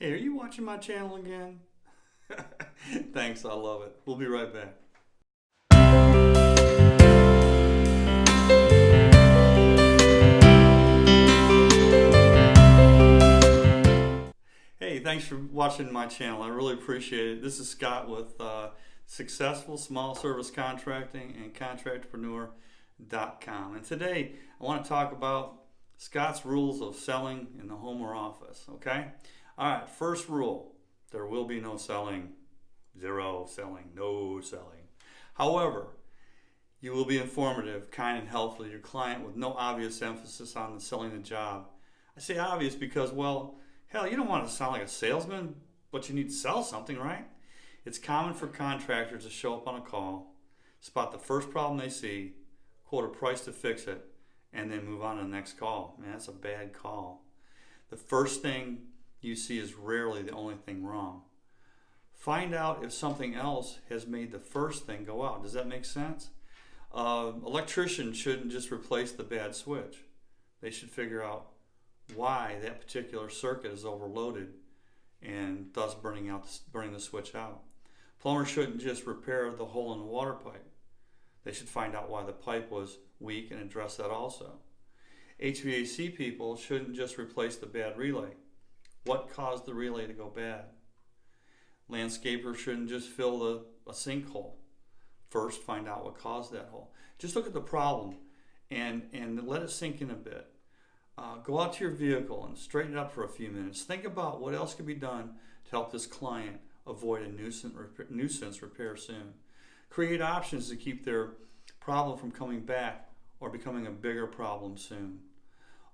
Hey, are you watching my channel again? Thanks, I love it. We'll be right back. Hey, thanks for watching my channel. I really appreciate it. This is Scott with Successful Small Service Contracting and Contractpreneur.com. And today I want to talk about Scott's rules of selling in the home or office. Okay? All right, first rule, there will be no selling. Zero selling, no selling. However, you will be informative, kind, and helpful to your client with no obvious emphasis on selling the job. I say obvious because, well, hell, you don't want to sound like a salesman, but you need to sell something, right? It's common for contractors to show up on a call, spot the first problem they see, quote a price to fix it, and then move on to the next call. Man, that's a bad call. The first thing you see is rarely the only thing wrong. Find out if something else has made the first thing go out. Does that make sense? Electricians shouldn't just replace the bad switch. They should figure out why that particular circuit is overloaded and thus burning the switch out. Plumbers shouldn't just repair the hole in the water pipe. They should find out why the pipe was weak and address that also. HVAC people shouldn't just replace the bad relay. What caused the relay to go bad? Landscapers shouldn't just fill a sinkhole. First, find out what caused that hole. Just look at the problem and let it sink in a bit. Go out to your vehicle and straighten it up for a few minutes. Think about what else could be done to help this client avoid a nuisance repair soon. Create options to keep their problem from coming back or becoming a bigger problem soon.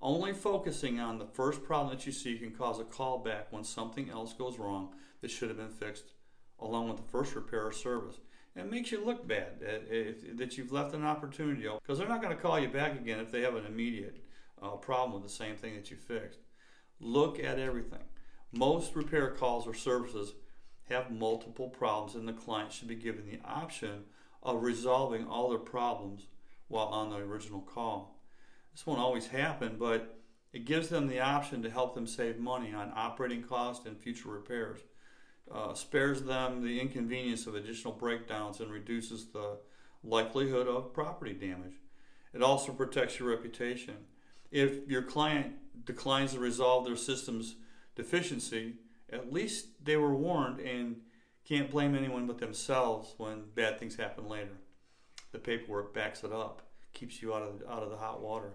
Only focusing on the first problem that you see can cause a call back when something else goes wrong that should have been fixed along with the first repair or service. And it makes you look bad that you've left an opportunity open, because they're not going to call you back again if they have an immediate problem with the same thing that you fixed. Look at everything. Most repair calls or services have multiple problems, and the client should be given the option of resolving all their problems while on the original call. This won't always happen, but it gives them the option to help them save money on operating costs and future repairs. Spares them the inconvenience of additional breakdowns and reduces the likelihood of property damage. It also protects your reputation. If your client declines to resolve their system's deficiency, at least they were warned and can't blame anyone but themselves when bad things happen later. The paperwork backs it up, keeps you out of the hot water.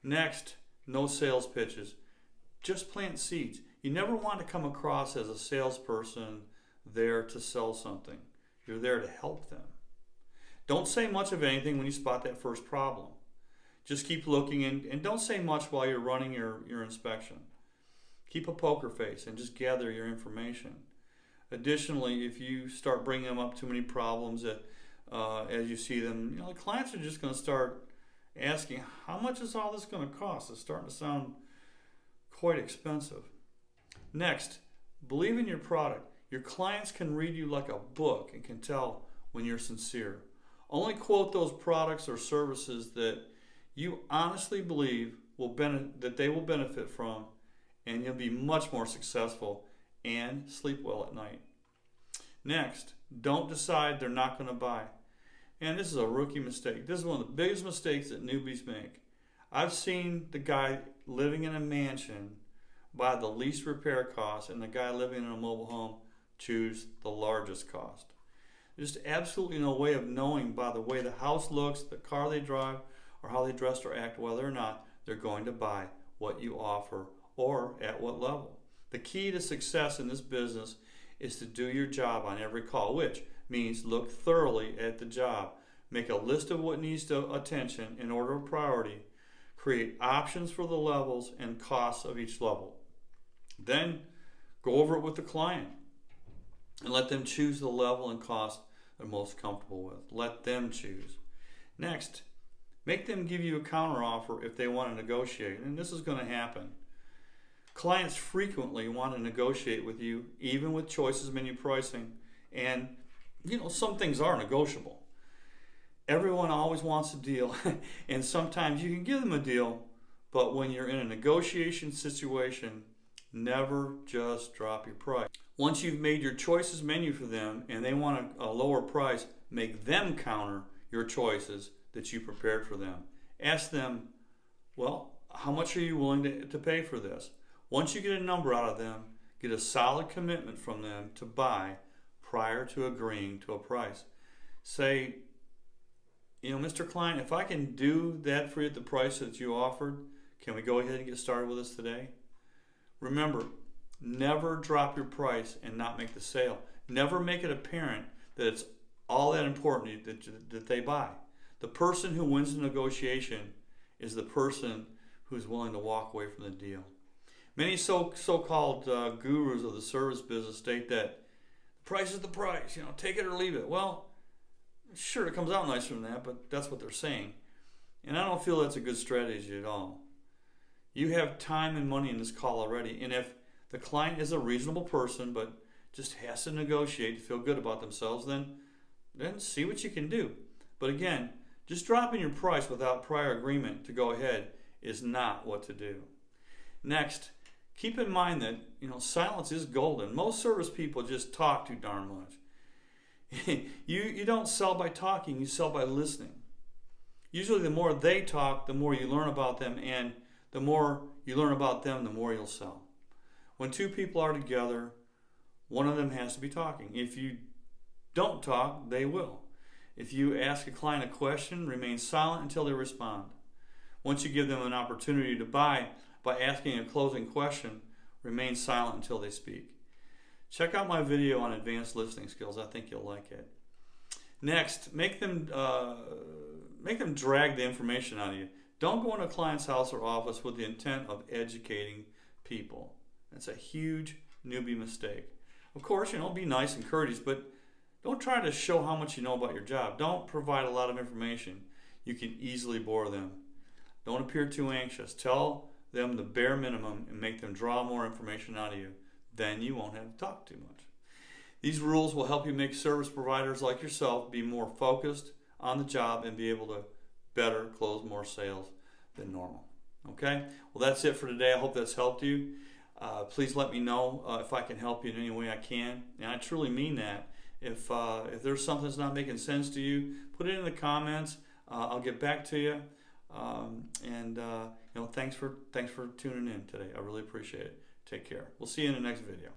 Next, no sales pitches. Just plant seeds. You never want to come across as a salesperson there to sell something. You're there to help them. Don't say much of anything when you spot that first problem. Just keep looking and don't say much while you're running your inspection. Keep a poker face and just gather your information. Additionally, if you start bringing them up too many problems as you see them, the clients are just going to start asking, how much is all this going to cost? It's starting to sound quite expensive. Next, believe in your product. Your clients can read you like a book and can tell when you're sincere. Only quote those products or services that you honestly believe that they will benefit from, and you'll be much more successful and sleep well at night. Next, don't decide they're not going to buy. And this is a rookie mistake. This is one of the biggest mistakes that newbies make. I've seen the guy living in a mansion buy the least repair cost and the guy living in a mobile home choose the largest cost. There's absolutely no way of knowing by the way the house looks, the car they drive, or how they dress or act whether or not they're going to buy what you offer or at what level. The key to success in this business is to do your job on every call, which means look thoroughly at the job. Make a list of what needs attention in order of priority. Create options for the levels and costs of each level. Then go over it with the client and let them choose the level and cost they're most comfortable with. Let them choose. Next, make them give you a counteroffer if they want to negotiate, and this is going to happen. Clients frequently want to negotiate with you, even with choices menu pricing, and some things are negotiable. Everyone always wants a deal, and sometimes you can give them a deal, but when you're in a negotiation situation, Never just drop your price. Once you've made your choices menu for them and they want a lower price, make them counter your choices that you prepared for them. Ask them, well, how much are you willing to pay for this? Once you get a number out of them, get a solid commitment from them to buy prior to agreeing to a price. Say, Mr. Klein, if I can do that for you at the price that you offered, can we go ahead and get started with this today? Remember, never drop your price and not make the sale. Never make it apparent that it's all that important that they buy. The person who wins the negotiation is the person who's willing to walk away from the deal. Many so-called gurus of the service business state that the price is the price, take it or leave it. Well, sure, it comes out nicer than that, but that's what they're saying. And I don't feel that's a good strategy at all. You have time and money in this call already, and if the client is a reasonable person but just has to negotiate to feel good about themselves, then see what you can do. But again, just dropping your price without prior agreement to go ahead is not what to do. Next, keep in mind that silence is golden. Most service people just talk too darn much. You don't sell by talking, you sell by listening. Usually the more they talk, the more you learn about them, and the more you learn about them, the more you'll sell. When two people are together, one of them has to be talking. If you don't talk, they will. If you ask a client a question, remain silent until they respond. Once you give them an opportunity to buy by asking a closing question, remain silent until they speak. Check out my video on advanced listening skills. I think you'll like it. Next, make them drag the information out of you. Don't go into a client's house or office with the intent of educating people. That's a huge newbie mistake. Of course, be nice and courteous, but don't try to show how much you know about your job. Don't provide a lot of information. You can easily bore them. Don't appear too anxious. Tell them the bare minimum and make them draw more information out of you. Then you won't have to talk too much. These rules will help you make service providers like yourself be more focused on the job and be able to better close more sales than normal. Okay? Well, that's it for today. I hope that's helped you. Please let me know if I can help you in any way I can. And I truly mean that. If there's something that's not making sense to you, put it in the comments. I'll get back to you. Thanks for tuning in today. I really appreciate it. Take care. We'll see you in the next video.